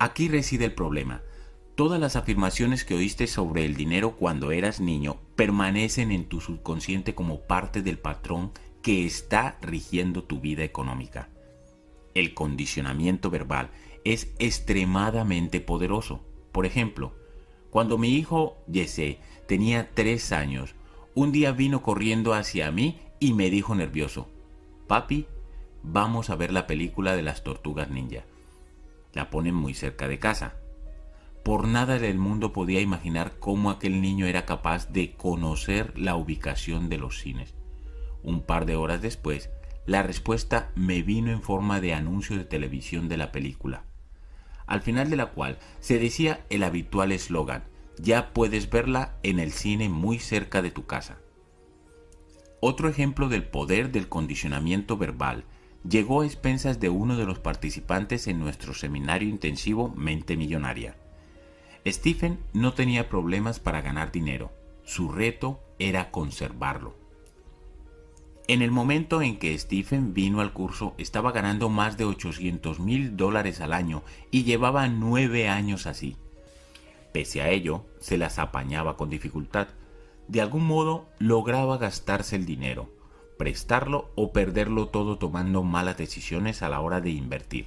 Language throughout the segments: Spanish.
Aquí reside el problema. Todas las afirmaciones que oíste sobre el dinero cuando eras niño permanecen en tu subconsciente como parte del patrón que está rigiendo tu vida económica. El condicionamiento verbal es extremadamente poderoso. Por ejemplo, cuando mi hijo Jesse tenía 3 años, un día vino corriendo hacia mí y me dijo nervioso: "Papi, vamos a ver la película de las tortugas ninja. La ponen muy cerca de casa". Por nada del mundo podía imaginar cómo aquel niño era capaz de conocer la ubicación de los cines. Un par de horas después, la respuesta me vino en forma de anuncio de televisión de la película, al final de la cual se decía el habitual eslogan: "Ya puedes verla en el cine muy cerca de tu casa". Otro ejemplo del poder del condicionamiento verbal llegó a expensas de uno de los participantes en nuestro seminario intensivo Mente Millonaria. Stephen no tenía problemas para ganar dinero, su reto era conservarlo. En el momento en que Stephen vino al curso estaba ganando más de $800,000 al año y llevaba 9 años así. Pese a ello, se las apañaba con dificultad. De algún modo lograba gastarse el dinero, prestarlo o perderlo todo tomando malas decisiones a la hora de invertir.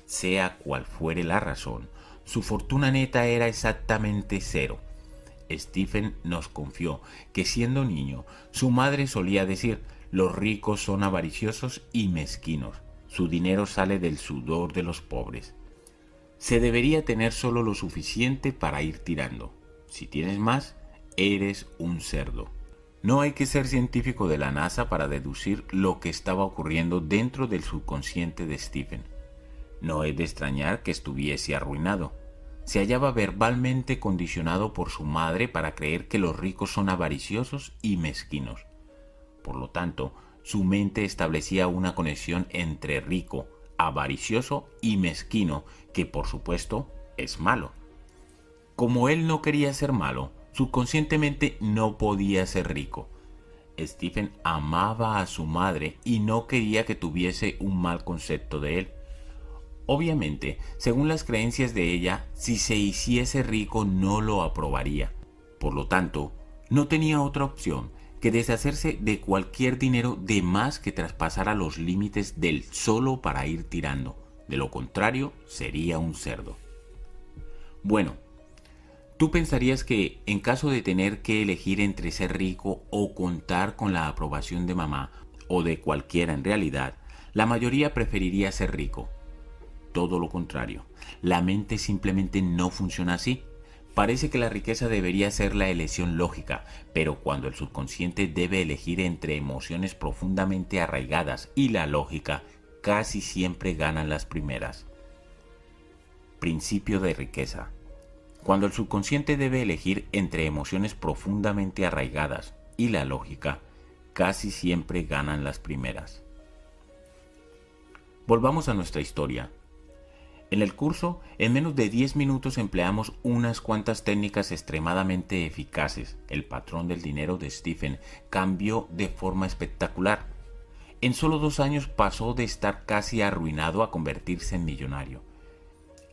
Sea cual fuere la razón, su fortuna neta era exactamente cero. Stephen nos confió que siendo niño, su madre solía decir: "Los ricos son avariciosos y mezquinos. Su dinero sale del sudor de los pobres. Se debería tener solo lo suficiente para ir tirando. Si tienes más, eres un cerdo". No hay que ser científico de la NASA para deducir lo que estaba ocurriendo dentro del subconsciente de Stephen. No es de extrañar que estuviese arruinado. Se hallaba verbalmente condicionado por su madre para creer que los ricos son avariciosos y mezquinos. Por lo tanto, su mente establecía una conexión entre rico, avaricioso y mezquino, que por supuesto es malo. Como él no quería ser malo, subconscientemente no podía ser rico. Stephen amaba a su madre y no quería que tuviese un mal concepto de él. Obviamente, según las creencias de ella, si se hiciese rico no lo aprobaría. Por lo tanto, no tenía otra opción que deshacerse de cualquier dinero de más que traspasara los límites del solo para ir tirando. De lo contrario, sería un cerdo. Bueno, tú pensarías que en caso de tener que elegir entre ser rico o contar con la aprobación de mamá, o de cualquiera en realidad, la mayoría preferiría ser rico. Todo lo contrario, la mente simplemente no funciona así. Parece que la riqueza debería ser la elección lógica, pero cuando el subconsciente debe elegir entre emociones profundamente arraigadas y la lógica, casi siempre ganan las primeras. Principio de riqueza. Cuando el subconsciente debe elegir entre emociones profundamente arraigadas y la lógica, casi siempre ganan las primeras. Volvamos a nuestra historia. En el curso, en menos de 10 minutos empleamos unas cuantas técnicas extremadamente eficaces. El patrón del dinero de Stephen cambió de forma espectacular. En solo 2 años pasó de estar casi arruinado a convertirse en millonario.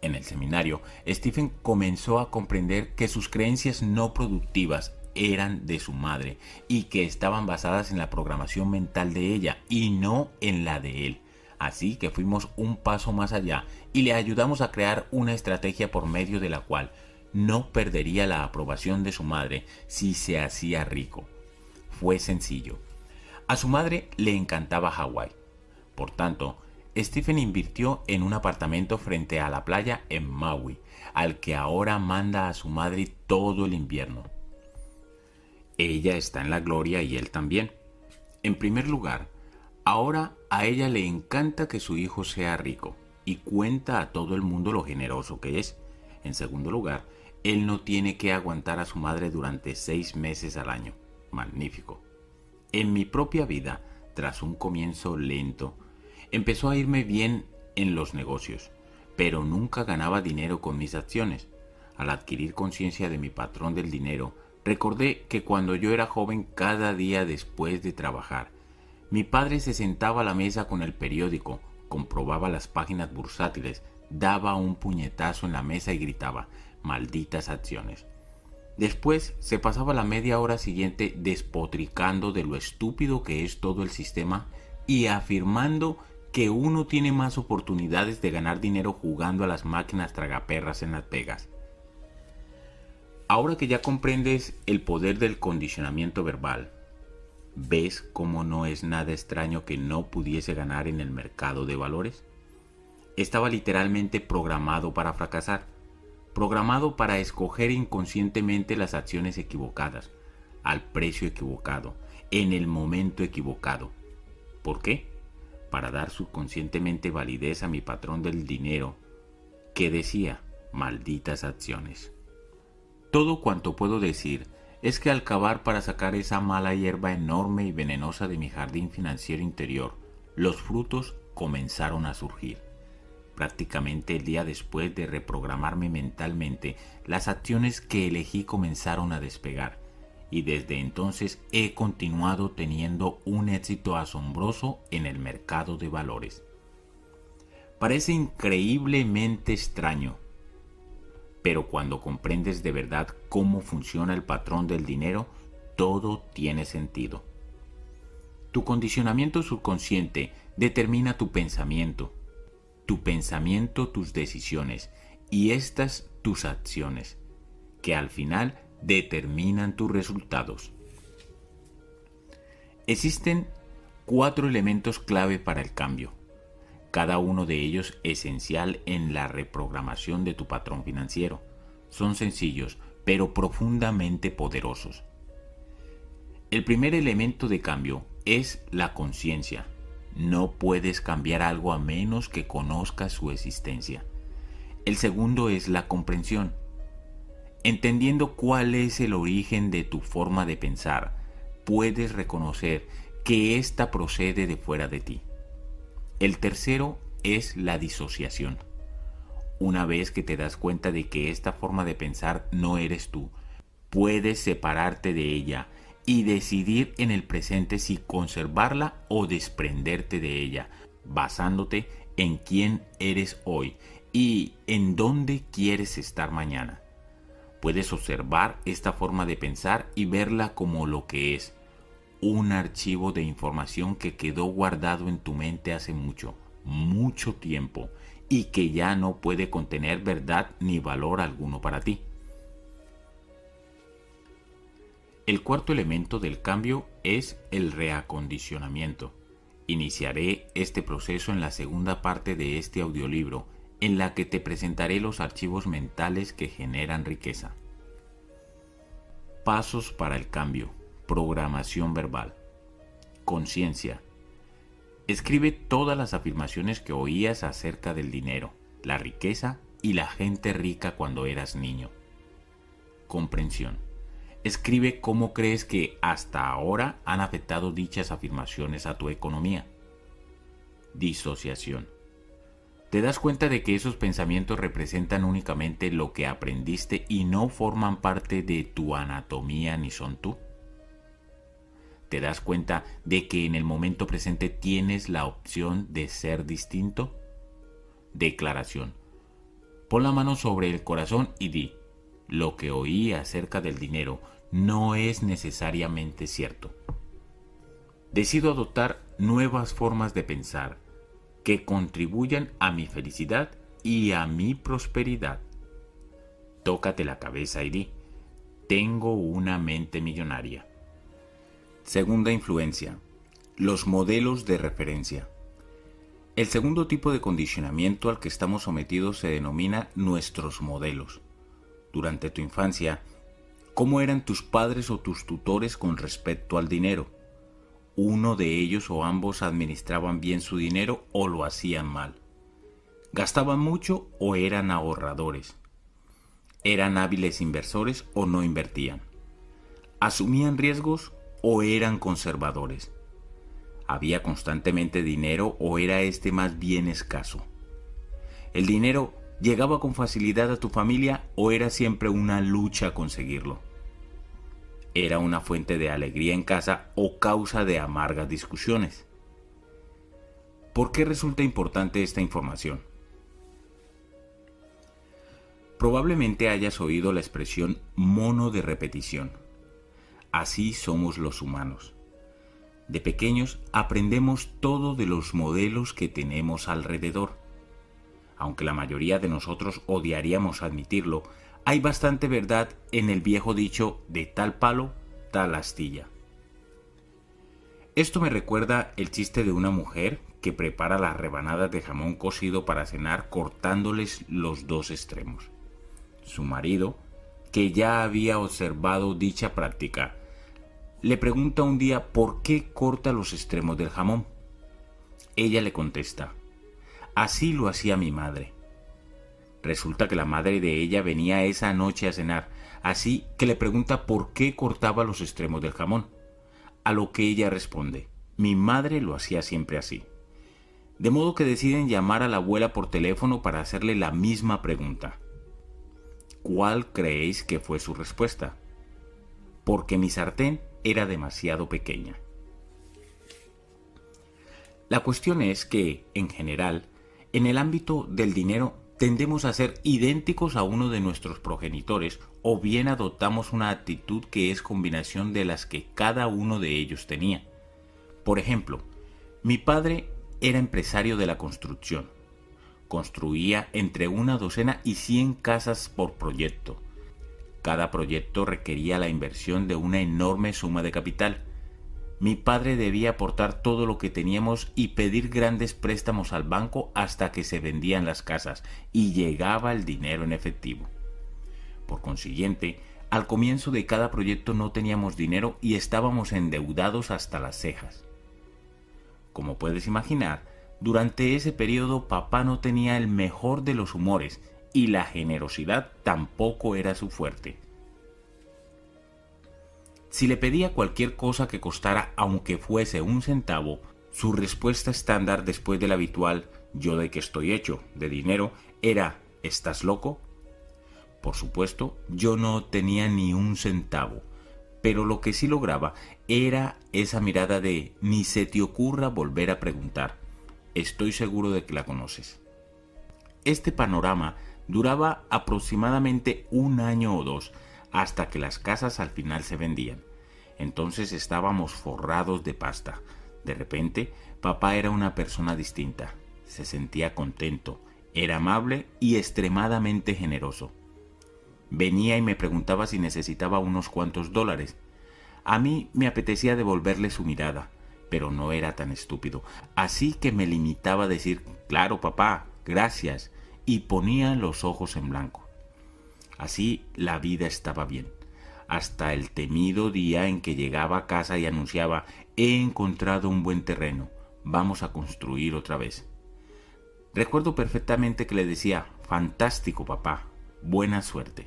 En el seminario, Stephen comenzó a comprender que sus creencias no productivas eran de su madre y que estaban basadas en la programación mental de ella y no en la de él. Así que fuimos un paso más allá y le ayudamos a crear una estrategia por medio de la cual no perdería la aprobación de su madre si se hacía rico. Fue sencillo. A su madre le encantaba Hawái. Por tanto, Stephen invirtió en un apartamento frente a la playa en Maui, al que ahora manda a su madre todo el invierno. Ella está en la gloria y él también. En primer lugar, ahora a ella le encanta que su hijo sea rico y cuenta a todo el mundo lo generoso que es. En segundo lugar, él no tiene que aguantar a su madre durante 6 meses al año. Magnífico. En mi propia vida, tras un comienzo lento, empezó a irme bien en los negocios, pero nunca ganaba dinero con mis acciones. Al adquirir conciencia de mi patrón del dinero, recordé que cuando yo era joven, cada día después de trabajar, mi padre se sentaba a la mesa con el periódico, comprobaba las páginas bursátiles, daba un puñetazo en la mesa y gritaba: malditas acciones. Después se pasaba la media hora siguiente despotricando de lo estúpido que es todo el sistema y afirmando que uno tiene más oportunidades de ganar dinero jugando a las máquinas tragaperras en Las Vegas. Ahora que ya comprendes el poder del condicionamiento verbal, ¿ves cómo no es nada extraño que no pudiese ganar en el mercado de valores? Estaba literalmente programado para fracasar, programado para escoger inconscientemente las acciones equivocadas, al precio equivocado, en el momento equivocado. ¿Por qué? Para dar subconscientemente validez a mi patrón del dinero, que decía: malditas acciones. Todo cuanto puedo decir es que al cavar para sacar esa mala hierba enorme y venenosa de mi jardín financiero interior, los frutos comenzaron a surgir. Prácticamente el día después de reprogramarme mentalmente, las acciones que elegí comenzaron a despegar, y desde entonces he continuado teniendo un éxito asombroso en el mercado de valores. Parece increíblemente extraño, pero cuando comprendes de verdad cómo funciona el patrón del dinero, todo tiene sentido. Tu condicionamiento subconsciente determina tu pensamiento tus decisiones y estas tus acciones, que al final determinan tus resultados. Existen 4 elementos clave para el cambio, cada uno de ellos esencial en la reprogramación de tu patrón financiero. Son sencillos, pero profundamente poderosos. El primer elemento de cambio es la conciencia. No puedes cambiar algo a menos que conozcas su existencia. El segundo es la comprensión. Entendiendo cuál es el origen de tu forma de pensar, puedes reconocer que ésta procede de fuera de ti. El tercero es la disociación. Una vez que te das cuenta de que esta forma de pensar no eres tú, puedes separarte de ella y decidir en el presente si conservarla o desprenderte de ella, basándote en quién eres hoy y en dónde quieres estar mañana. Puedes observar esta forma de pensar y verla como lo que es: un archivo de información que quedó guardado en tu mente hace mucho, mucho tiempo, y que ya no puede contener verdad ni valor alguno para ti. El cuarto elemento del cambio es el reacondicionamiento. Iniciaré este proceso en la segunda parte de este audiolibro, en la que te presentaré los archivos mentales que generan riqueza. Pasos para el cambio. Programación verbal. Conciencia. Escribe todas las afirmaciones que oías acerca del dinero, la riqueza y la gente rica cuando eras niño. Comprensión. Escribe cómo crees que hasta ahora han afectado dichas afirmaciones a tu economía. Disociación. ¿Te das cuenta de que esos pensamientos representan únicamente lo que aprendiste y no forman parte de tu anatomía ni son tú? ¿Te das cuenta de que en el momento presente tienes la opción de ser distinto? Declaración. Pon la mano sobre el corazón y di: lo que oí acerca del dinero no es necesariamente cierto. Decido adoptar nuevas formas de pensar que contribuyan a mi felicidad y a mi prosperidad. Tócate la cabeza y di: tengo una mente millonaria. Segunda influencia: los modelos de referencia. El segundo tipo de condicionamiento al que estamos sometidos se denomina nuestros modelos. Durante tu infancia, ¿cómo eran tus padres o tus tutores con respecto al dinero? ¿Uno de ellos o ambos administraban bien su dinero o lo hacían mal? ¿Gastaban mucho o eran ahorradores? ¿Eran hábiles inversores o no invertían? ¿Asumían riesgos o eran conservadores? ¿Había constantemente dinero o era este más bien escaso? ¿El dinero llegaba con facilidad a tu familia o era siempre una lucha a conseguirlo? ¿Era una fuente de alegría en casa o causa de amargas discusiones? ¿Por qué resulta importante esta información? Probablemente hayas oído la expresión mono de repetición. Así somos los humanos. De pequeños aprendemos todo de los modelos que tenemos alrededor. Aunque la mayoría de nosotros odiaríamos admitirlo, hay bastante verdad en el viejo dicho de tal palo, tal astilla. Esto me recuerda el chiste de una mujer que prepara las rebanadas de jamón cocido para cenar cortándoles los dos extremos. Su marido, que ya había observado dicha práctica, le pregunta un día por qué corta los extremos del jamón. Ella le contesta: así lo hacía mi madre. Resulta que la madre de ella venía esa noche a cenar, así que le pregunta por qué cortaba los extremos del jamón. A lo que ella responde: mi madre lo hacía siempre así. De modo que deciden llamar a la abuela por teléfono para hacerle la misma pregunta. ¿Cuál creéis que fue su respuesta? Porque mi sartén era demasiado pequeña. La cuestión es que, en general, en el ámbito del dinero tendemos a ser idénticos a uno de nuestros progenitores o bien adoptamos una actitud que es combinación de las que cada uno de ellos tenía. Por ejemplo, mi padre era empresario de la construcción. Construía entre una docena y 100 casas por proyecto. Cada proyecto requería la inversión de una enorme suma de capital. Mi padre debía aportar todo lo que teníamos y pedir grandes préstamos al banco hasta que se vendían las casas y llegaba el dinero en efectivo. Por consiguiente, al comienzo de cada proyecto no teníamos dinero y estábamos endeudados hasta las cejas. Como puedes imaginar, durante ese periodo papá no tenía el mejor de los humores y la generosidad tampoco era su fuerte. Si le pedía cualquier cosa que costara aunque fuese un centavo, su respuesta estándar después del habitual «yo de qué estoy hecho» de dinero era «¿estás loco?». Por supuesto, yo no tenía ni un centavo, pero lo que sí lograba era esa mirada de «ni se te ocurra volver a preguntar, estoy seguro de que la conoces». Este panorama duraba aproximadamente un año o dos, hasta que las casas al final se vendían. Entonces estábamos forrados de pasta. De repente, papá era una persona distinta. Se sentía contento, era amable y extremadamente generoso. Venía y me preguntaba si necesitaba unos cuantos dólares. A mí me apetecía devolverle su mirada, pero no era tan estúpido. Así que me limitaba a decir, claro papá, gracias, y ponía los ojos en blanco. Así la vida estaba bien, hasta el temido día en que llegaba a casa y anunciaba, he encontrado un buen terreno, vamos a construir otra vez. Recuerdo perfectamente que le decía, fantástico papá, buena suerte,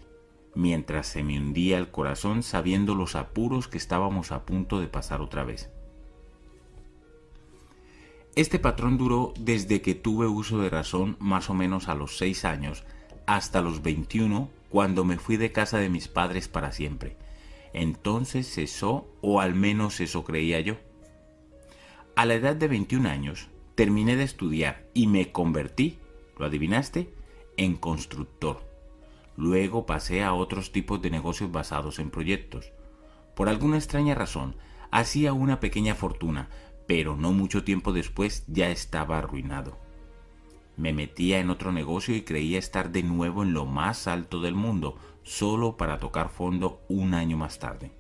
mientras se me hundía el corazón sabiendo los apuros que estábamos a punto de pasar otra vez. Este patrón duró desde que tuve uso de razón más o menos a los 6 años hasta los 21, cuando me fui de casa de mis padres para siempre. Entonces cesó, o al menos eso creía yo. A la edad de 21 años terminé de estudiar y me convertí, ¿lo adivinaste?, en constructor. Luego pasé a otros tipos de negocios basados en proyectos. Por alguna extraña razón, hacía una pequeña fortuna, pero no mucho tiempo después ya estaba arruinado. Me metía en otro negocio y creía estar de nuevo en lo más alto del mundo, solo para tocar fondo un año más tarde.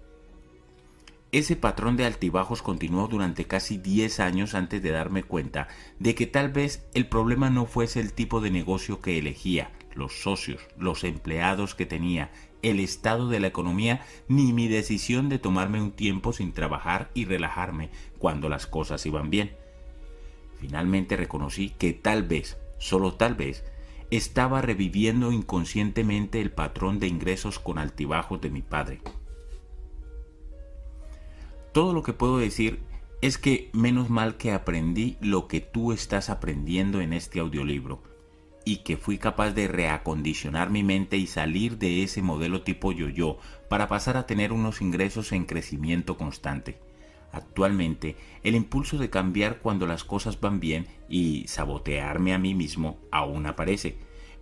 Ese patrón de altibajos continuó durante casi 10 años antes de darme cuenta de que tal vez el problema no fuese el tipo de negocio que elegía, los socios, los empleados que tenía, el estado de la economía, ni mi decisión de tomarme un tiempo sin trabajar y relajarme cuando las cosas iban bien. Finalmente reconocí que tal vez, solo tal vez, estaba reviviendo inconscientemente el patrón de ingresos con altibajos de mi padre. Todo lo que puedo decir es que menos mal que aprendí lo que tú estás aprendiendo en este audiolibro y que fui capaz de reacondicionar mi mente y salir de ese modelo tipo yo-yo para pasar a tener unos ingresos en crecimiento constante. Actualmente, el impulso de cambiar cuando las cosas van bien y sabotearme a mí mismo aún aparece,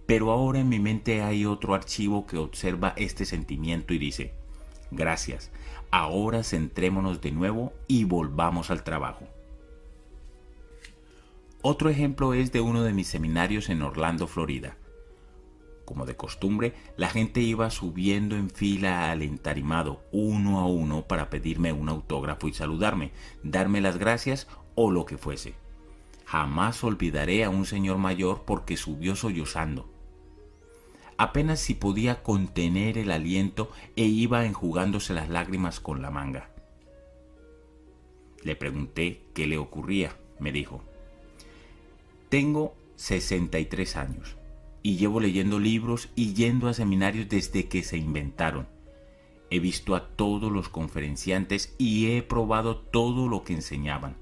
Pero ahora en mi mente hay otro archivo que observa este sentimiento y dice: gracias, ahora centrémonos de nuevo y volvamos al trabajo. Otro ejemplo es de uno de mis seminarios en Orlando, Florida. Como de costumbre, la gente iba subiendo en fila al entarimado, uno a uno, para pedirme un autógrafo y saludarme, darme las gracias o lo que fuese. Jamás olvidaré a un señor mayor porque subió sollozando. Apenas si podía contener el aliento e iba enjugándose las lágrimas con la manga. Le pregunté qué le ocurría. Me dijo: tengo 63 años y llevo leyendo libros y yendo a seminarios desde que se inventaron. He visto a todos los conferenciantes y he probado todo lo que enseñaban.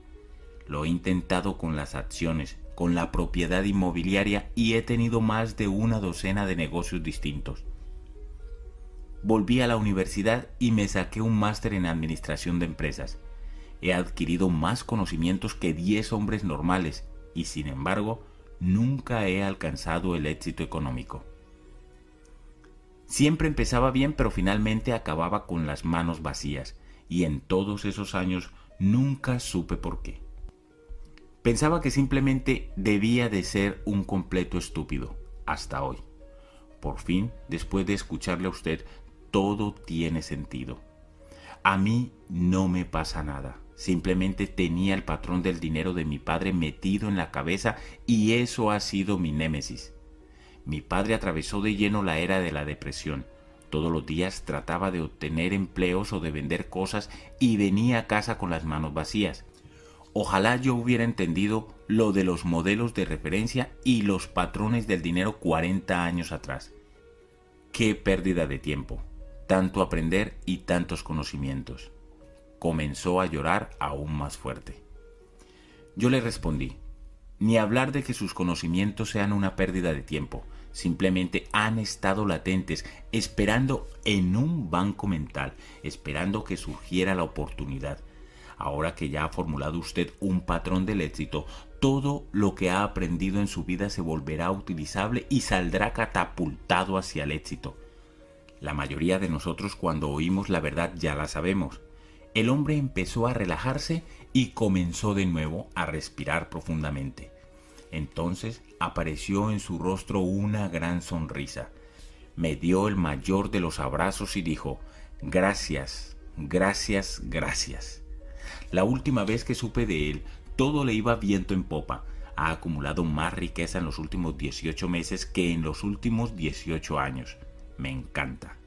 Lo he intentado con las acciones, con la propiedad inmobiliaria y he tenido más de una docena de negocios distintos. Volví a la universidad y me saqué un máster en administración de empresas. He adquirido más conocimientos que 10 hombres normales y, sin embargo, nunca he alcanzado el éxito económico. Siempre empezaba bien, pero finalmente acababa con las manos vacías, y en todos esos años nunca supe por qué. Pensaba que simplemente debía de ser un completo estúpido, hasta hoy. Por fin, después de escucharle a usted, todo tiene sentido. A mí no me pasa nada. Simplemente tenía el patrón del dinero de mi padre metido en la cabeza y eso ha sido mi némesis. Mi padre atravesó de lleno la era de la depresión. Todos los días trataba de obtener empleos o de vender cosas y venía a casa con las manos vacías. Ojalá yo hubiera entendido lo de los modelos de referencia y los patrones del dinero 40 años atrás. Qué pérdida de tiempo, tanto aprender y tantos conocimientos. Comenzó a llorar aún más fuerte. Yo le respondí: ni hablar de que sus conocimientos sean una pérdida de tiempo, simplemente han estado latentes, esperando en un banco mental, esperando que surgiera la oportunidad. Ahora que ya ha formulado usted un patrón del éxito, todo lo que ha aprendido en su vida se volverá utilizable y saldrá catapultado hacia el éxito. La mayoría de nosotros, cuando oímos la verdad, ya la sabemos. El hombre empezó a relajarse y comenzó de nuevo a respirar profundamente. Entonces apareció en su rostro una gran sonrisa. Me dio el mayor de los abrazos y dijo: gracias, gracias, gracias. La última vez que supe de él, todo le iba viento en popa. Ha acumulado más riqueza en los últimos 18 meses que en los últimos 18 años. Me encanta.